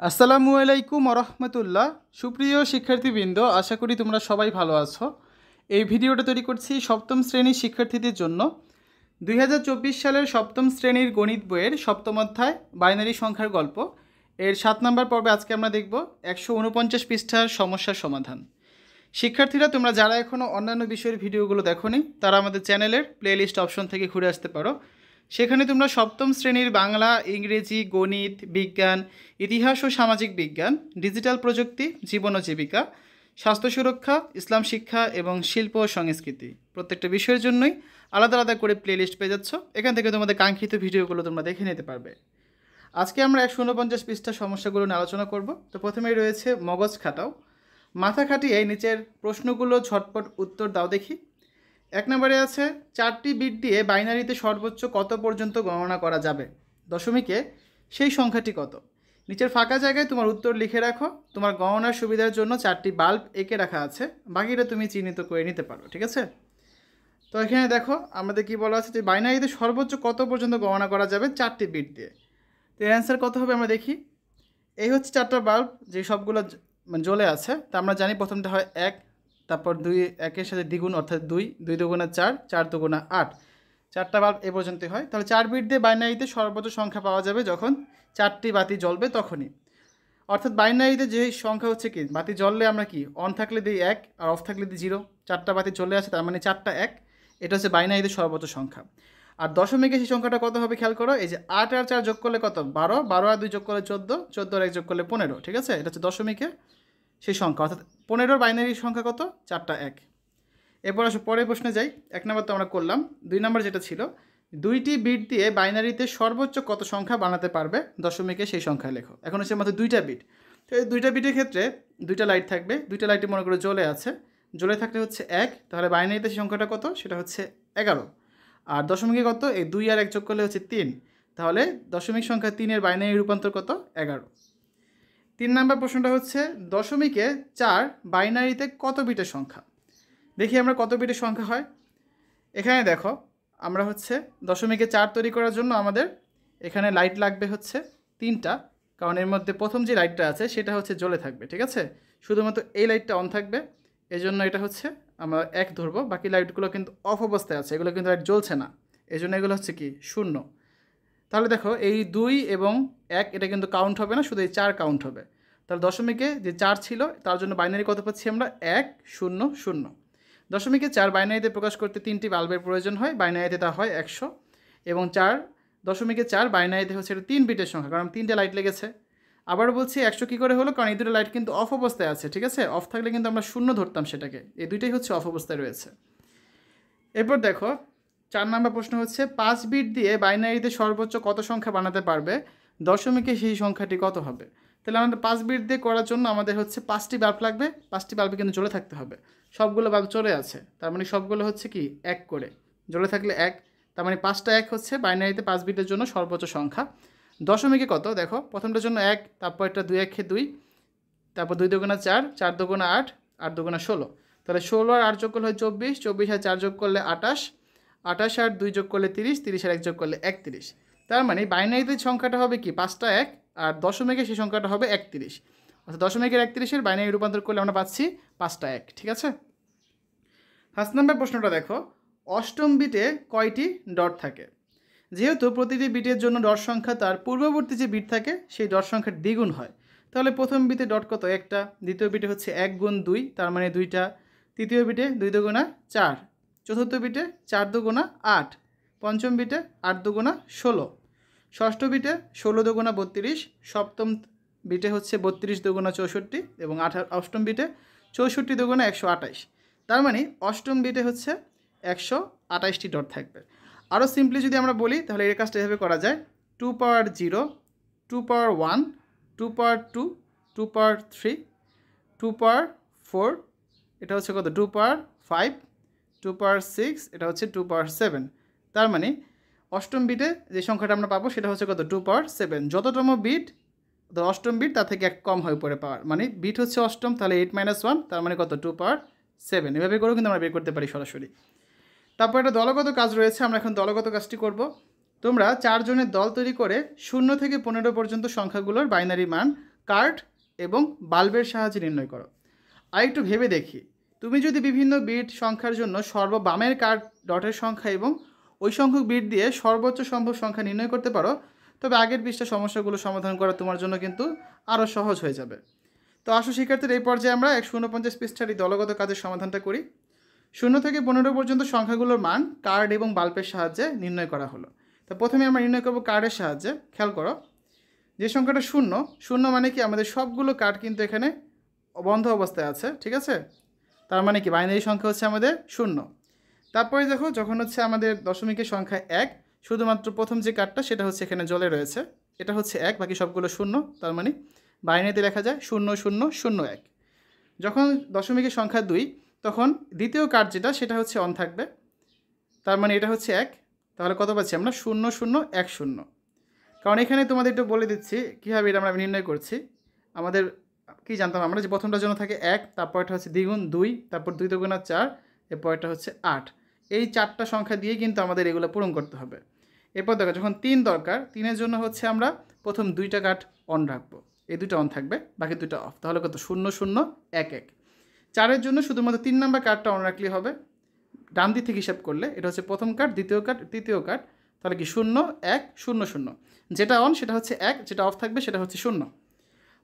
আসসালামু আলাইকুম রহমতুল্লাহ। সুপ্রিয় শিক্ষার্থীবৃন্দ, আশা করি তোমরা সবাই ভালো আছো। এই ভিডিওটা তৈরি করছি সপ্তম শ্রেণীর শিক্ষার্থীদের জন্য। 2024 সালের সপ্তম শ্রেণীর গণিত বইয়ের সপ্তম অধ্যায় বাইনারি সংখ্যার গল্প এর 7 নম্বর পর্বে আজকে আমরা দেখব 149 পৃষ্ঠার সমস্যার সমাধান। শিক্ষার্থীরা, তোমরা যারা এখনও অন্যান্য বিষয়ের ভিডিওগুলো দেখোনি তারা আমাদের চ্যানেলের প্লেলিস্ট অপশন থেকে ঘুরে আসতে পারো। সেখানে তোমরা সপ্তম শ্রেণীর বাংলা, ইংরেজি, গণিত, বিজ্ঞান, ইতিহাস ও সামাজিক বিজ্ঞান, ডিজিটাল প্রযুক্তি, জীবন ও জীবিকা, স্বাস্থ্য সুরক্ষা, ইসলাম শিক্ষা এবং শিল্প ও সংস্কৃতি প্রত্যেকটা বিষয়ের জন্যই আলাদা আলাদা করে প্লেলিস্ট পেয়ে যাচ্ছ। এখান থেকে তোমাদের কাঙ্ক্ষিত ভিডিওগুলো তোমরা দেখে নিতে পারবে। আজকে আমরা 149 পৃষ্ঠার সমস্যাগুলো নিয়ে আলোচনা করব। তো প্রথমেই রয়েছে মগজ খাটাও। মাথা খাটিয়ে নিচের প্রশ্নগুলো ঝটপট উত্তর দাও দেখি। 1 নম্বরে আছে 4টি বিট দিয়ে বাইনারিতে সর্বোচ্চ কত পর্যন্ত গণনা করা যাবে, দশমিকে সেই সংখ্যাটি কত। নিচের ফাঁকা জায়গায় তোমার উত্তর লিখে রাখো। তোমার গণনার সুবিধার জন্য 4টি বাল্ব এঁকে রাখা আছে, বাকিটা তুমি চিহ্নিত করে নিতে পারো, ঠিক আছে। তো এখানে দেখো আমাদের কি বলা আছে যে বাইনারিতে সর্বোচ্চ কত পর্যন্ত গণনা করা যাবে 4টি বিট দিয়ে। তো এর অ্যান্সার কত হবে আমরা দেখি। এই হচ্ছে 4টা বাল্ব যে সবগুলো জ্বলে আছে। তা আমরা জানি প্রথমটা হয় 1, তারপর 2, 1-এর সাথে দ্বিগুণ অর্থাৎ 2, 2 দুগুণা 4, 4 দুগুণা 8। 4টা বাল্ব এ পর্যন্তই হয়। তাহলে 4 বিট দিয়ে বাইনারিতে সর্বোচ্চ সংখ্যা পাওয়া যাবে যখন 4টি বাতি জ্বলবে তখনই। অর্থাৎ বাইনারিতে যে সংখ্যা হচ্ছে কি, বাতি জ্বললে আমরা কি অন থাকলে দিই 1 আর অফ থাকলে দিই 0। 4টা বাতি চলে আসে, তার মানে 4টা 1। এটা হচ্ছে বাইনারিতে সর্বোচ্চ সংখ্যা। আর দশমিকে সেই সংখ্যাটা কত হবে খেয়াল করো। এই যে 8 আর 4 যোগ করলে কত, 12, 12 আর 2 যোগ করলে 14, 14 আর 1 যোগ করলে 15, ঠিক আছে। এটা হচ্ছে দশমিকে সেই সংখ্যা, অর্থাৎ 15-র বাইনারি সংখ্যা কত, 4টা 1। এরপর আসো পরের প্রশ্নে যাই। 1 নম্বর তো আমরা করলাম। 2 নম্বর যেটা ছিল, 2টি বিট দিয়ে বাইনারিতে সর্বোচ্চ কত সংখ্যা বানাতে পারবে, দশমিকে সেই সংখ্যা লেখো। এখন হচ্ছে মাত্র 2টা বিট। তো এই 2টা বিটের ক্ষেত্রে 2টা লাইট থাকবে। 2টা লাইটে মনে করে জ্বলে আছে, জ্বলে থাকলে হচ্ছে 1, তাহলে বাইনারিতে সেই সংখ্যাটা কত, সেটা হচ্ছে 11। আর দশমিকে কত, এই 2 আর 1 যোগ করলে হচ্ছে 3, তাহলে দশমিক সংখ্যা 3-এর বাইনারি রূপান্তর কত, 11। 3 নম্বর প্রশ্নটা হচ্ছে দশমিকে 4 বাইনারিতে কত বিটের সংখ্যা। দেখি আমরা কত বিটের সংখ্যা হয়। এখানে দেখো আমরা হচ্ছে দশমিকে 4 তৈরি করার জন্য আমাদের এখানে লাইট লাগবে হচ্ছে 3টা, কারণ এর মধ্যে প্রথম যে লাইটটা আছে সেটা হচ্ছে জ্বলে থাকবে, ঠিক আছে। শুধুমাত্র এই লাইটটা অন থাকবে, এই জন্য এটা হচ্ছে আমরা 1 ধরবো। বাকি লাইটগুলো কিন্তু অফ অবস্থায় আছে, এগুলো কিন্তু লাইট জ্বলছে না, এই জন্য এগুলো হচ্ছে কি 0। তাহলে দেখো এই 2 এবং 1 এটা কিন্তু কাউন্ট হবে না, শুধু এই 4 কাউন্ট হবে। তাহলে দশমিকে যে 4 ছিল তার জন্য বাইনারি কত পাচ্ছি আমরা, 1 0 0। দশমিকে 4 বাইনারিতে প্রকাশ করতে 3টি বাল্বের প্রয়োজন হয়, বাইনারিতে তা হয় 100। এবং 4 দশমিকে 4 বাইনারিতে হচ্ছে এটা 3 বিটের সংখ্যা, কারণ 3টে লাইট লেগেছে। আবারও বলছি 100 কী করে হলো, কারণ এই দুটো লাইট কিন্তু অফ অবস্থায় আছে, ঠিক আছে। অফ থাকলে কিন্তু আমরা 0 ধরতাম সেটাকে, এই দুইটাই হচ্ছে অফ অবস্থায় রয়েছে। এরপর দেখো 4 নম্বর প্রশ্ন হচ্ছে 5 বিট দিয়ে বাইনারিতে সর্বোচ্চ কত সংখ্যা বানাতে পারবে, দশমিকে সেই সংখ্যাটি কত হবে। তাহলে আমাদের 5 বিট দিয়ে করার জন্য আমাদের হচ্ছে 5টি বাল্ব লাগবে। 5টি বাল্বে কিন্তু জ্বলে থাকতে হবে। সবগুলো বাল্ব চলে আছে, তার মানে সবগুলো হচ্ছে কি 1 করে, জ্বলে থাকলে 1, তার মানে 5টা 1 হচ্ছে বাইনারিতে 5 বিটের জন্য সর্বোচ্চ সংখ্যা। দশমিকে কত দেখো, প্রথমটার জন্য 1, তারপর এটা 2 1 2, তারপর 2 দুগুণা 4, 4 দুগুণা 8, 8 দুগুণা 16। তাহলে 16 আর 8 যোগ করলে হয় 24, 24 আর 4 যোগ করলে 28, 28 আর 2 যোগ করলে 30, 30 আর 1 যোগ করলে 31। তার মানে বাইনারিতে সংখ্যাটা হবে কি 5টা 1, আর দশমিকে সেই সংখ্যাটা হবে 31। অর্থাৎ দশমিকের 31-এর বাইনারি রূপান্তর করলে আমরা পাচ্ছি 5টা 1, ঠিক আছে। 5 নম্বর প্রশ্নটা দেখো, অষ্টম বিটে কয়টি ডট থাকে। যেহেতু প্রতিটি বিটের জন্য ডট সংখ্যা তার পূর্ববর্তী যে বিট থাকে সেই ডট সংখ্যার দ্বিগুণ হয়, তাহলে প্রথম বিটে ডট কত, 1টা। দ্বিতীয় বিটে হচ্ছে 1 গুণ 2, তার মানে 2টা। তৃতীয় বিটে 2 দুগুণা 4, চতুর্থ বিটে 4 দুগুণা 8, পঞ্চম বিটে 8 দুগুণা 16, ষষ্ঠ বিটে 16 দুগুণা 32, সপ্তম বিটে হচ্ছে 32 দুগুণা 64 এবং অষ্টম বিটে 64 দুগুণা 128। তার মানে অষ্টম বিটে হচ্ছে 128টি ডট থাকবে। আরও সিম্পলি যদি আমরা বলি তাহলে এর কাজটা এভাবে করা যায়, 2 পাওয়ার 0, 2 পাওয়ার 1, 2 পাওয়ার 2, 2 পাওয়ার 3, 2 পাওয়ার 4, এটা হচ্ছে কত 2 পাওয়ার 5, 2 পাওয়ার 6, এটা হচ্ছে 2 পাওয়ার 7। তার মানে অষ্টম বিটে যে সংখ্যাটা আমরা পাবো সেটা হচ্ছে কত 2 পাওয়ার 7। যততম বিট অষ্টম বিট তার থেকে এক কম হয়ে পড়ে পাওয়ার, মানে বিট হচ্ছে অষ্টম, তাহলে 8 - 1, তার মানে কত 2 পাওয়ার 7। এভাবে করেও কিন্তু আমরা বের করতে পারি সরাসরি। তারপর একটা দলগত কাজ রয়েছে, আমরা এখন দলগত কাজটি করব। তোমরা 4 জনের দল তৈরি করে 0 থেকে 15 পর্যন্ত সংখ্যাগুলোর বাইনারি মান কার্ড এবং বাল্বের সাহায্যে নির্ণয় করো। আর একটু ভেবে দেখি, তুমি যদি বিভিন্ন বিট সংখ্যার জন্য সর্ববামের কার্ড ডটের সংখ্যা এবং ওই সংখ্যক বিট দিয়ে সর্বোচ্চ সম্ভব সংখ্যা নির্ণয় করতে পারো, তবে আগের পৃষ্ঠা সমস্যাগুলো সমাধান করা তোমার জন্য কিন্তু আরও সহজ হয়ে যাবে। তো আসো শিক্ষার্থীর, এই পর্যায়ে আমরা 149 পৃষ্ঠার এই দলগত কাজের সমাধানটা করি। 0 থেকে 15 পর্যন্ত সংখ্যাগুলোর মান কার্ড এবং বাল্বের সাহায্যে নির্ণয় করা হলো। তো প্রথমে আমরা নির্ণয় করব কার্ডের সাহায্যে। খেয়াল করো, যে সংখ্যাটা 0 মানে কি আমাদের সবগুলো কার্ড কিন্তু এখানে বন্ধ অবস্থায় আছে, ঠিক আছে? তার মানে কি বাইনারি সংখ্যা হচ্ছে আমাদের 0। তারপরে দেখো, যখন হচ্ছে আমাদের দশমিকের সংখ্যা 1, শুধুমাত্র প্রথম যে কার্ডটা সেটা হচ্ছে এখানে জ্বলে রয়েছে, এটা হচ্ছে 1, বাকি সবগুলো 0, তার মানে বাইনারিতে লেখা যায় 0 0 0 1। যখন দশমিকের সংখ্যা 2, তখন দ্বিতীয় কার্ড যেটা সেটা হচ্ছে অন থাকবে, তার মানে এটা হচ্ছে 1। তাহলে কত পাচ্ছি আমরা? 0 0 1 0। কারণ এখানে তোমাদের একটু বলে দিচ্ছি কীভাবে এটা আমরা নির্ণয় করছি। আমাদের কি জানতাম আমরা, যে প্রথমটার জন্য থাকে 1, তারপরটা হচ্ছে দ্বিগুণ 2, তারপর 2 দুগুণা 4, এরপরটা হচ্ছে 8। এই 4টা সংখ্যা দিয়ে কিন্তু আমাদের এগুলো পূরণ করতে হবে। এরপর দেখো, যখন 3 দরকার, 3-এর জন্য হচ্ছে আমরা প্রথম 2টা কার্ড অন রাখবো, এই 2টা অন থাকবে, বাকি 2টা অফ। তাহলে কত? 0 0 1 1। 4-এর জন্য শুধুমাত্র 3 নাম্বার কার্ডটা অন রাখলেই হবে। ডান দিক থেকে হিসাব করলে এটা হচ্ছে প্রথম কার্ড, দ্বিতীয় কার্ড, তৃতীয় কার্ড, তাহলে কি 0 1 0 0। যেটা অন সেটা হচ্ছে 1, যেটা অফ থাকবে সেটা হচ্ছে 0।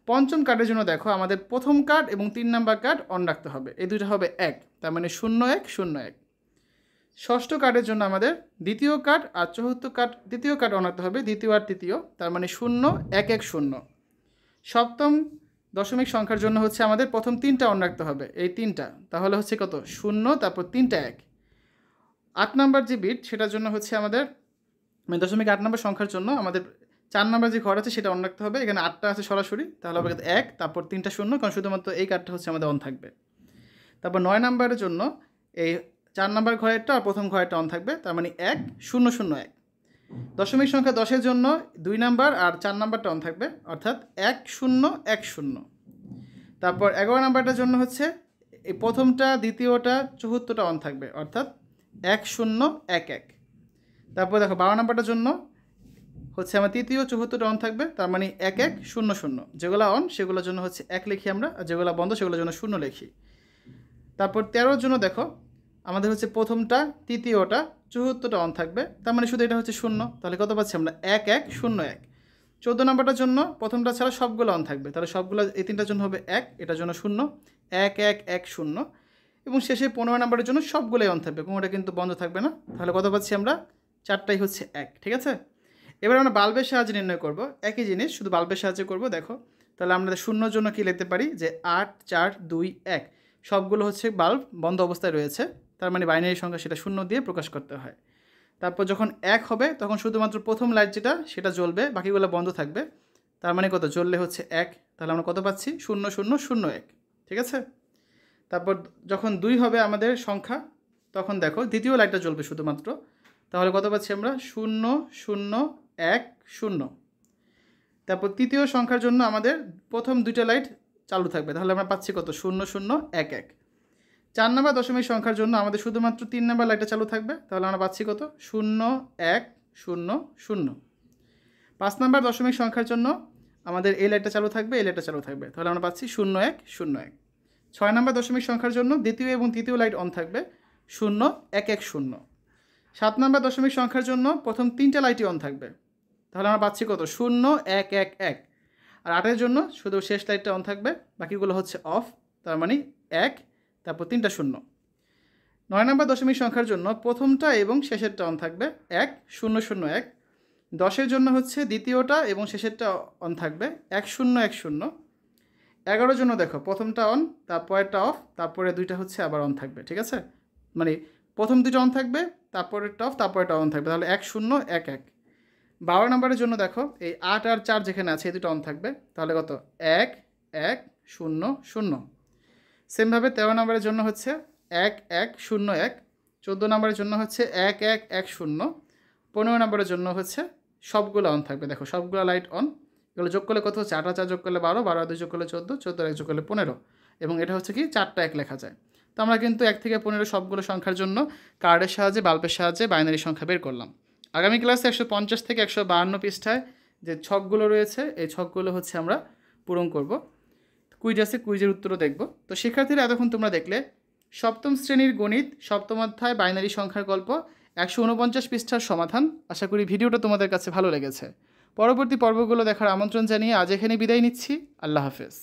পঞ্চম কার্ডের জন্য দেখো, আমাদের প্রথম কার্ড এবং 3 নাম্বার কার্ড অন রাখতে হবে, এই দুটো হবে 1, তার মানে 0 1 0 1। ষষ্ঠ কার্ডের জন্য আমাদের দ্বিতীয় কার্ড আর চতুর্থ কার্ড, দ্বিতীয় কার্ড অন রাখতে হবে, দ্বিতীয় আর তৃতীয়, তার মানে 0 1 1 0। সপ্তম দশমিক সংখ্যার জন্য হচ্ছে আমাদের প্রথম 3টা অন রাখতে হবে, এই 3টা, তাহলে হচ্ছে কত? 0, তারপর 3টা 1। 8 নাম্বার যে বিট সেটার জন্য হচ্ছে আমাদের, মানে 0.8 নাম্বার সংখ্যার জন্য আমাদের 4 নাম্বার যে ঘর আছে সেটা অন রাখতে হবে। এখানে 8টা আছে সরাসরি, তাহলে হবে 1, তারপর 3টা 0, কারণ শুধুমাত্র এই কার্ডটা হচ্ছে আমাদের অন থাকবে। তারপর 9 নাম্বারের জন্য এই 4 নাম্বার ঘরেরটা আর প্রথম ঘরেরটা অন থাকবে, তার মানে 1 0 0 1। দশমিক সংখ্যা 10-এর জন্য 2 নাম্বার আর 4 নাম্বারটা অন থাকবে, অর্থাৎ 1 0 1 0। তারপর 11 নাম্বারটার জন্য হচ্ছে এই প্রথমটা, দ্বিতীয়টা, চতুর্থটা অন থাকবে, অর্থাৎ 1 0 1 1। তারপর দেখো 12 নাম্বারটার জন্য হচ্ছে আমার তৃতীয়, চতুর্থটা অন থাকবে, তার মানে 1 1 0 0। যেগুলো অন সেগুলোর জন্য হচ্ছে 1 লিখি আমরা, আর যেগুলো বন্ধ সেগুলোর জন্য 0 লিখি। তারপর 13-র জন্য দেখো, আমাদের হচ্ছে প্রথমটা, তৃতীয়টা, চতুর্থটা অন থাকবে, তার মানে শুধু এটা হচ্ছে 0, তাহলে কত পাচ্ছি আমরা? 1 1 0 1। 14 নাম্বারটার জন্য প্রথমটা ছাড়া সবগুলো অন থাকবে, তাহলে সবগুলো, এই 3টার জন্য হবে 1, এটার জন্য 0 1 1 1 0। এবং শেষে 15 নাম্বারের জন্য সবগুলোই অন থাকবে, কোনোটা কিন্তু বন্ধ থাকবে না। তাহলে কত পাচ্ছি আমরা? 4টাই হচ্ছে 1, ঠিক আছে? এবার আমরা বাল্বের সাহায্যে নির্ণয় করব, একই জিনিস, শুধু বাল্বের সাহায্যে করব। দেখো, তাহলে আমরা 0-র জন্য কি লিখতে পারি, যে 8 4 2 1, সবগুলো হচ্ছে বাল্ব বন্ধ অবস্থায় রয়েছে, তার মানে বাইনারি সংখ্যা সেটা 0 দিয়ে প্রকাশ করতে হয়। তারপর যখন 1 হবে তখন শুধুমাত্র প্রথম লাইট যেটা সেটা জ্বলবে, বাকিগুলো বন্ধ থাকবে, তার মানে কত? জ্বললে হচ্ছে 1, তাহলে আমরা কত পাচ্ছি? 0 0 0 1, ঠিক আছে? তারপর যখন 2 হবে আমাদের সংখ্যা, তখন দেখো দ্বিতীয় লাইটটা জ্বলবে শুধুমাত্র, তাহলে কত পাচ্ছি আমরা? 0 0 1 0। তারপর তৃতীয় সংখ্যার জন্য আমাদের প্রথম 2টা লাইট চালু থাকবে, তাহলে আমরা পাচ্ছি কত? 0 0 1 1। 4 নাম্বার দশমিক সংখ্যার জন্য আমাদের শুধুমাত্র 3 নাম্বার লাইটটা চালু থাকবে, তাহলে আমরা পাচ্ছি কত? 0 1 0 0। 5 নাম্বার দশমিক সংখ্যার জন্য আমাদের এই লাইটটা চালু থাকবে, এই লাইটটা চালু থাকবে, তাহলে আমরা পাচ্ছি 0 1 0 1। 6 নাম্বার দশমিক সংখ্যার জন্য দ্বিতীয় এবং তৃতীয় লাইট অন থাকবে, 0 1 1 0। 7 নাম্বার দশমিক সংখ্যার জন্য প্রথম 3টা লাইটই অন থাকবে, তাহলে আমরা পাচ্ছি কত? 0 1 1 1। আর 8-এর জন্য শুধু শেষ লাইটটা অন থাকবে, বাকিগুলো হচ্ছে অফ, তার মানে 1, তারপর 3টা 0। 9 নাম্বার দশমিক সংখ্যার জন্য প্রথমটা এবং শেষেরটা অন থাকবে, 1 0 0 1। 10-এর জন্য হচ্ছে দ্বিতীয়টা এবং শেষেরটা অন থাকবে, 1 0 1 0। 11-এর জন্য দেখো, প্রথমটা অন, তারপরেরটা অফ, তারপরে 2টা হচ্ছে আবার অন থাকবে, ঠিক আছে? মানে প্রথম 2টা অন থাকবে, তারপরেরটা অফ, তারপরেরটা অন থাকবে, তাহলে 1 0 1 1। 12 নাম্বারের জন্য দেখো, এই 8 আর 4 যেখানে আছে এই দুটো অন থাকবে, তাহলে কত? 1 1 0 0। সেমভাবে 13 নাম্বারের জন্য হচ্ছে 1 1 0 1। 14 নাম্বারের জন্য হচ্ছে 1 1 1 0। 15 নাম্বারের জন্য হচ্ছে সবগুলো অন থাকবে, দেখো সবগুলো লাইট অন। এগুলো যোগ করলে কত হচ্ছে? 8 আর 4 যোগ করলে 12, 12 আর 2 যোগ করলে 14, 14 আর 1 যোগ করলে 15, এবং এটা হচ্ছে কি 4টা 1 লেখা যায়। তো আমরা কিন্তু 1 থেকে 15 সবগুলো সংখ্যার জন্য কার্ডের সাহায্যে, বাল্বের সাহায্যে বাইনারি সংখ্যা বের করলাম। আগামী ক্লাসে 150 থেকে 152 পৃষ্ঠায় যে ছকগুলো রয়েছে, এই ছকগুলো হচ্ছে আমরা পূরণ করব। কুইজ আছে, কুইজের উত্তরও দেখব। তো শিক্ষার্থীরা এতক্ষণ তোমরা দেখলে সপ্তম শ্রেণীর গণিত সপ্তম অধ্যায় বাইনারি সংখ্যার গল্প 149 পৃষ্ঠার সমাধান। আশা করি ভিডিওটা তোমাদের কাছে ভালো লেগেছে। পরবর্তী পর্বগুলো দেখার আমন্ত্রণ জানিয়ে আজ এখানে বিদায় নিচ্ছি। আল্লাহ হাফেজ।